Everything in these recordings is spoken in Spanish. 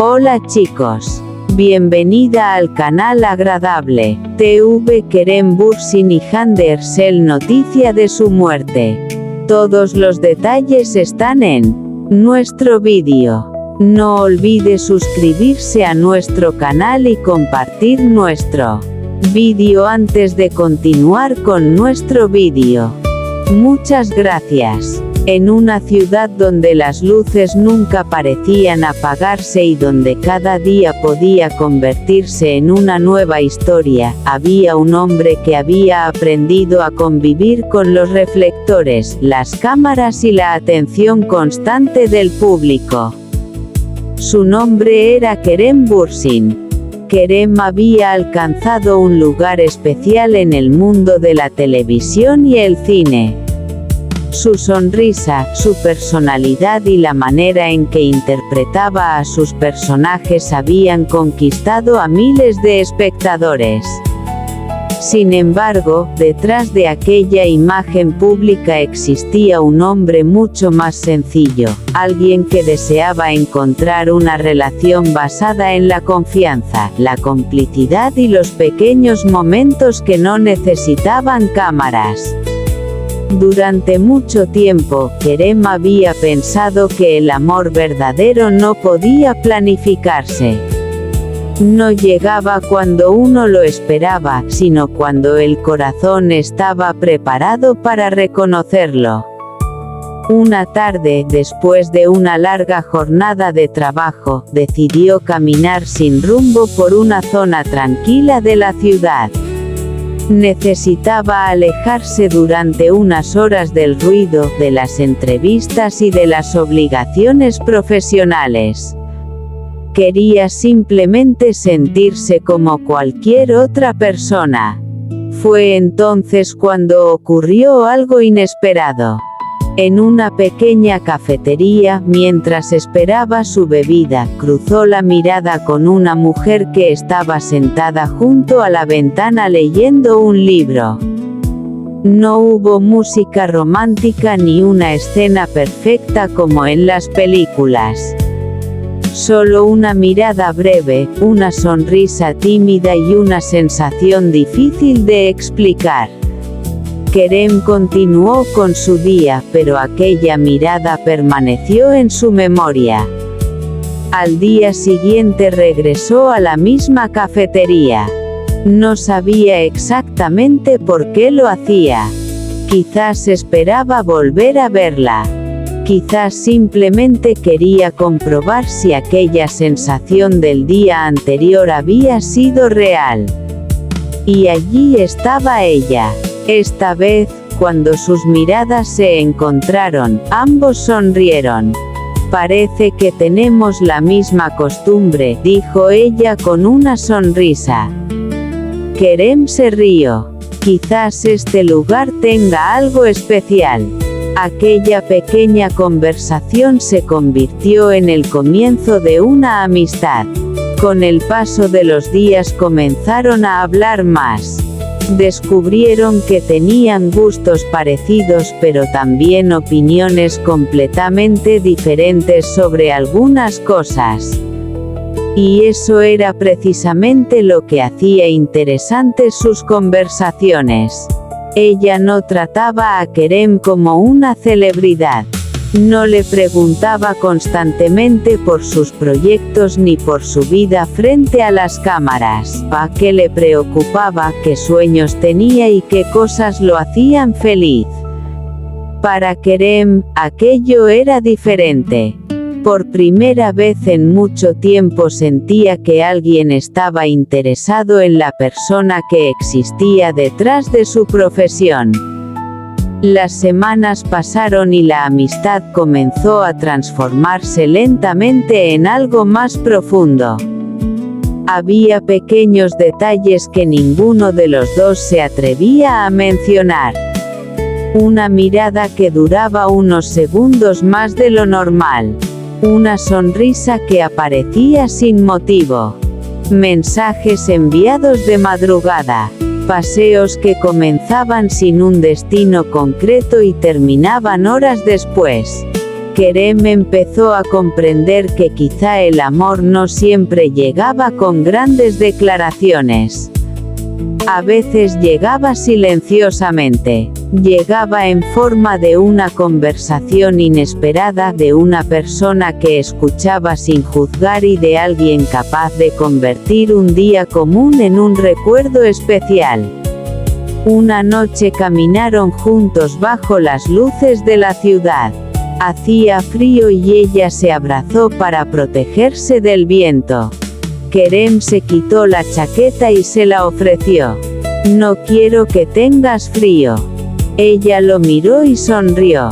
Hola chicos. Bienvenida al canal agradable. TV Kerem Bürsin y Hande Erçel noticia de su muerte. Todos los detalles están en nuestro vídeo. No olvide suscribirse a nuestro canal y compartir nuestro vídeo antes de continuar con nuestro vídeo. Muchas gracias. En una ciudad donde las luces nunca parecían apagarse y donde cada día podía convertirse en una nueva historia, había un hombre que había aprendido a convivir con los reflectores, las cámaras y la atención constante del público. Su nombre era Kerem Bürsin. Kerem había alcanzado un lugar especial en el mundo de la televisión y el cine. Su sonrisa, su personalidad y la manera en que interpretaba a sus personajes habían conquistado a miles de espectadores. Sin embargo, detrás de aquella imagen pública existía un hombre mucho más sencillo, alguien que deseaba encontrar una relación basada en la confianza, la complicidad y los pequeños momentos que no necesitaban cámaras. Durante mucho tiempo, Kerem había pensado que el amor verdadero no podía planificarse. No llegaba cuando uno lo esperaba, sino cuando el corazón estaba preparado para reconocerlo. Una tarde, después de una larga jornada de trabajo, decidió caminar sin rumbo por una zona tranquila de la ciudad. Necesitaba alejarse durante unas horas del ruido, de las entrevistas y de las obligaciones profesionales. Quería simplemente sentirse como cualquier otra persona. Fue entonces cuando ocurrió algo inesperado. En una pequeña cafetería, mientras esperaba su bebida, cruzó la mirada con una mujer que estaba sentada junto a la ventana leyendo un libro. No hubo música romántica ni una escena perfecta como en las películas. Solo una mirada breve, una sonrisa tímida y una sensación difícil de explicar. Kerem continuó con su día, pero aquella mirada permaneció en su memoria. Al día siguiente regresó a la misma cafetería. No sabía exactamente por qué lo hacía. Quizás esperaba volver a verla. Quizás simplemente quería comprobar si aquella sensación del día anterior había sido real. Y allí estaba ella. Esta vez, cuando sus miradas se encontraron, ambos sonrieron. Parece que tenemos la misma costumbre, dijo ella con una sonrisa. Kerem se rió. Quizás este lugar tenga algo especial. Aquella pequeña conversación se convirtió en el comienzo de una amistad. Con el paso de los días comenzaron a hablar más. Descubrieron que tenían gustos parecidos pero también opiniones completamente diferentes sobre algunas cosas. Y eso era precisamente lo que hacía interesantes sus conversaciones. Ella no trataba a Kerem como una celebridad. No le preguntaba constantemente por sus proyectos ni por su vida frente a las cámaras. ¿A qué le preocupaba? ¿Qué sueños tenía y qué cosas lo hacían feliz? Para Kerem, aquello era diferente. Por primera vez en mucho tiempo sentía que alguien estaba interesado en la persona que existía detrás de su profesión. Las semanas pasaron y la amistad comenzó a transformarse lentamente en algo más profundo. Había pequeños detalles que ninguno de los dos se atrevía a mencionar. Una mirada que duraba unos segundos más de lo normal. Una sonrisa que aparecía sin motivo. Mensajes enviados de madrugada. Paseos que comenzaban sin un destino concreto y terminaban horas después. Kerem empezó a comprender que quizá el amor no siempre llegaba con grandes declaraciones. A veces llegaba silenciosamente, llegaba en forma de una conversación inesperada de una persona que escuchaba sin juzgar y de alguien capaz de convertir un día común en un recuerdo especial. Una noche caminaron juntos bajo las luces de la ciudad. Hacía frío y ella se abrazó para protegerse del viento. Kerem se quitó la chaqueta y se la ofreció. «No quiero que tengas frío». Ella lo miró y sonrió.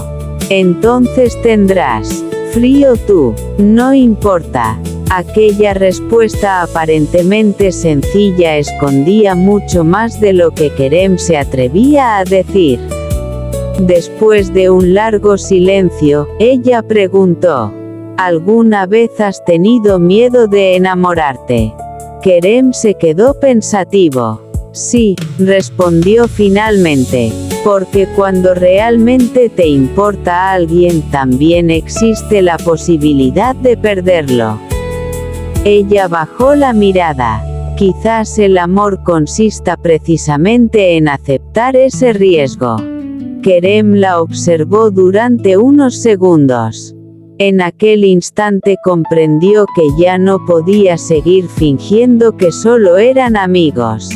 «Entonces tendrás frío tú, no importa». Aquella respuesta aparentemente sencilla escondía mucho más de lo que Kerem se atrevía a decir. Después de un largo silencio, ella preguntó: ¿Alguna vez has tenido miedo de enamorarte? Kerem se quedó pensativo. Sí, respondió finalmente, porque cuando realmente te importa a alguien también existe la posibilidad de perderlo. Ella bajó la mirada. Quizás el amor consista precisamente en aceptar ese riesgo. Kerem la observó durante unos segundos. En aquel instante comprendió que ya no podía seguir fingiendo que solo eran amigos.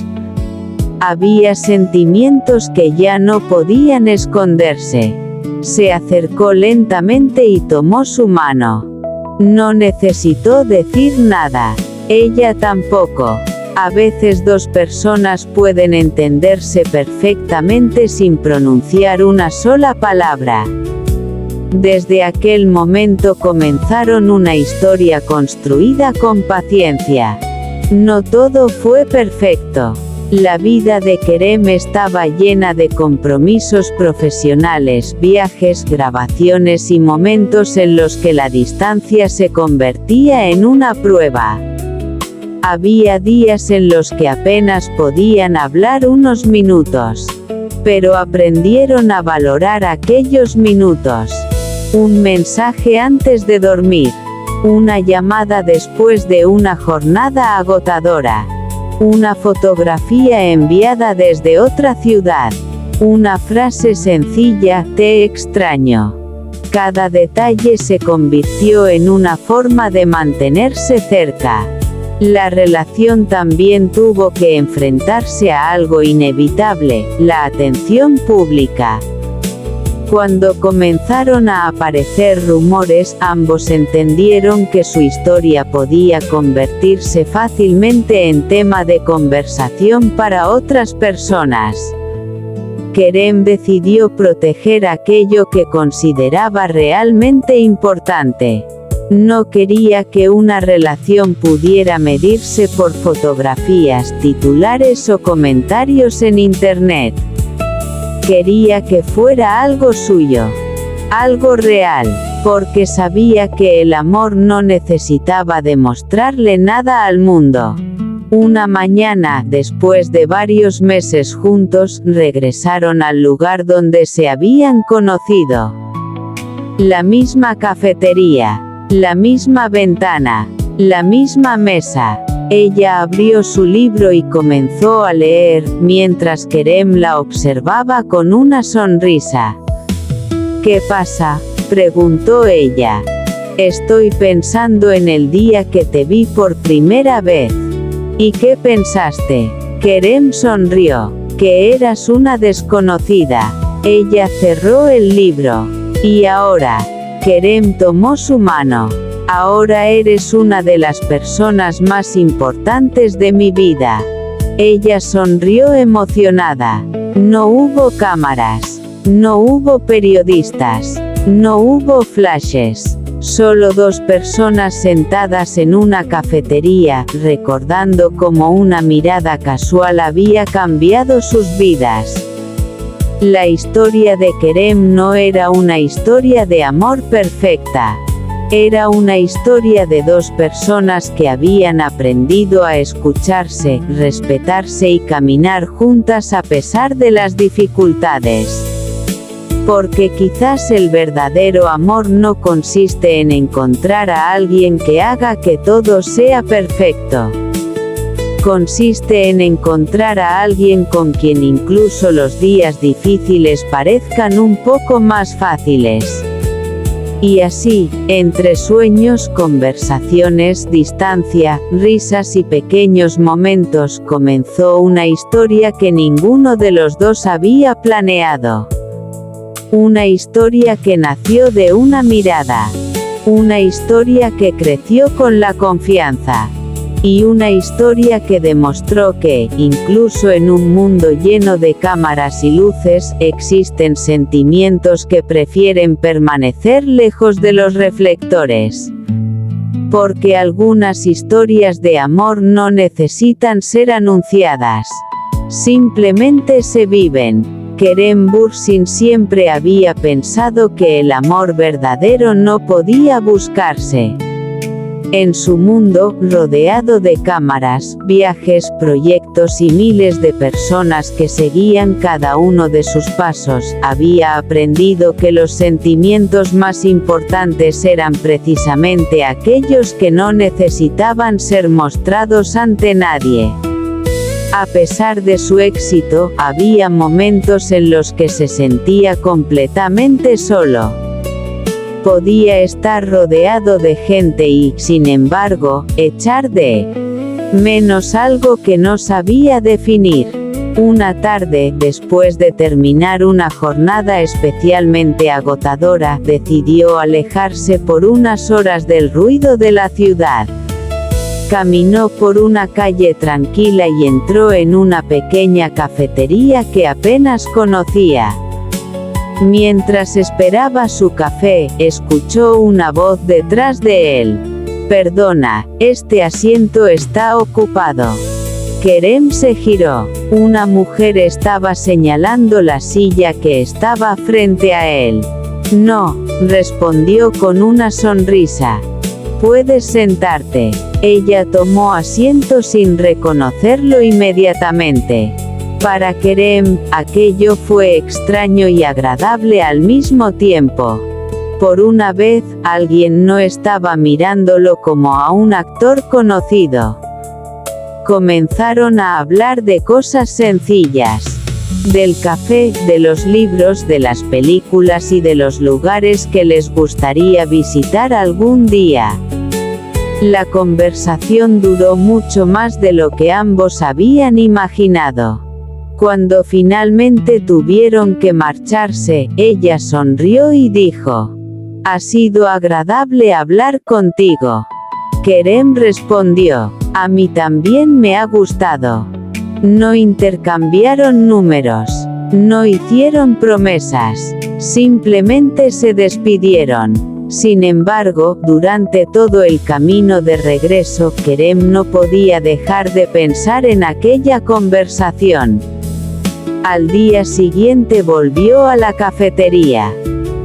Había sentimientos que ya no podían esconderse. Se acercó lentamente y tomó su mano. No necesitó decir nada. Ella tampoco. A veces dos personas pueden entenderse perfectamente sin pronunciar una sola palabra. Desde aquel momento comenzaron una historia construida con paciencia. No todo fue perfecto. La vida de Kerem estaba llena de compromisos profesionales, viajes, grabaciones y momentos en los que la distancia se convertía en una prueba. Había días en los que apenas podían hablar unos minutos. Pero aprendieron a valorar aquellos minutos. Un mensaje antes de dormir. Una llamada después de una jornada agotadora. Una fotografía enviada desde otra ciudad. Una frase sencilla: te extraño. Cada detalle se convirtió en una forma de mantenerse cerca. La relación también tuvo que enfrentarse a algo inevitable: la atención pública. Cuando comenzaron a aparecer rumores, ambos entendieron que su historia podía convertirse fácilmente en tema de conversación para otras personas. Kerem decidió proteger aquello que consideraba realmente importante. No quería que una relación pudiera medirse por fotografías, titulares o comentarios en Internet. Quería que fuera algo suyo, algo real, porque sabía que el amor no necesitaba demostrarle nada al mundo. Una mañana, después de varios meses juntos, regresaron al lugar donde se habían conocido. La misma cafetería, la misma ventana, la misma mesa. Ella abrió su libro y comenzó a leer, mientras Kerem la observaba con una sonrisa. «¿Qué pasa?», preguntó ella. «Estoy pensando en el día que te vi por primera vez». «¿Y qué pensaste?». Kerem sonrió. «Que eras una desconocida». Ella cerró el libro. «¿Y ahora?». Kerem tomó su mano. «Ahora eres una de las personas más importantes de mi vida». Ella sonrió emocionada. No hubo cámaras. No hubo periodistas. No hubo flashes. Solo dos personas sentadas en una cafetería, recordando cómo una mirada casual había cambiado sus vidas. La historia de Kerem no era una historia de amor perfecta. Era una historia de dos personas que habían aprendido a escucharse, respetarse y caminar juntas a pesar de las dificultades. Porque quizás el verdadero amor no consiste en encontrar a alguien que haga que todo sea perfecto. Consiste en encontrar a alguien con quien incluso los días difíciles parezcan un poco más fáciles. Y así, entre sueños, conversaciones, distancia, risas y pequeños momentos, comenzó una historia que ninguno de los dos había planeado. Una historia que nació de una mirada. Una historia que creció con la confianza. Y una historia que demostró que, incluso en un mundo lleno de cámaras y luces, existen sentimientos que prefieren permanecer lejos de los reflectores. Porque algunas historias de amor no necesitan ser anunciadas. Simplemente se viven. Kerem Bürsin siempre había pensado que el amor verdadero no podía buscarse. En su mundo, rodeado de cámaras, viajes, proyectos y miles de personas que seguían cada uno de sus pasos, había aprendido que los sentimientos más importantes eran precisamente aquellos que no necesitaban ser mostrados ante nadie. A pesar de su éxito, había momentos en los que se sentía completamente solo. Podía estar rodeado de gente y, sin embargo, echar de menos algo que no sabía definir. Una tarde, después de terminar una jornada especialmente agotadora, decidió alejarse por unas horas del ruido de la ciudad. Caminó por una calle tranquila y entró en una pequeña cafetería que apenas conocía. Mientras esperaba su café, escuchó una voz detrás de él. «Perdona, este asiento está ocupado». Kerem se giró. Una mujer estaba señalando la silla que estaba frente a él. «No», respondió con una sonrisa. «Puedes sentarte». Ella tomó asiento sin reconocerlo inmediatamente. Para Kerem, aquello fue extraño y agradable al mismo tiempo. Por una vez, alguien no estaba mirándolo como a un actor conocido. Comenzaron a hablar de cosas sencillas. Del café, de los libros, de las películas y de los lugares que les gustaría visitar algún día. La conversación duró mucho más de lo que ambos habían imaginado. Cuando finalmente tuvieron que marcharse, ella sonrió y dijo: «Ha sido agradable hablar contigo». Kerem respondió: «A mí también me ha gustado». No intercambiaron números. No hicieron promesas. Simplemente se despidieron. Sin embargo, durante todo el camino de regreso, Kerem no podía dejar de pensar en aquella conversación. Al día siguiente volvió a la cafetería.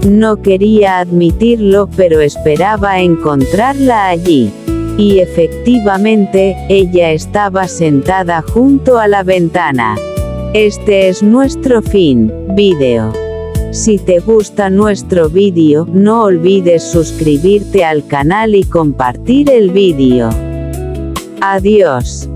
No quería admitirlo, pero esperaba encontrarla allí. Y efectivamente, ella estaba sentada junto a la ventana. Este es nuestro vídeo. Si te gusta nuestro vídeo, no olvides suscribirte al canal y compartir el vídeo. Adiós.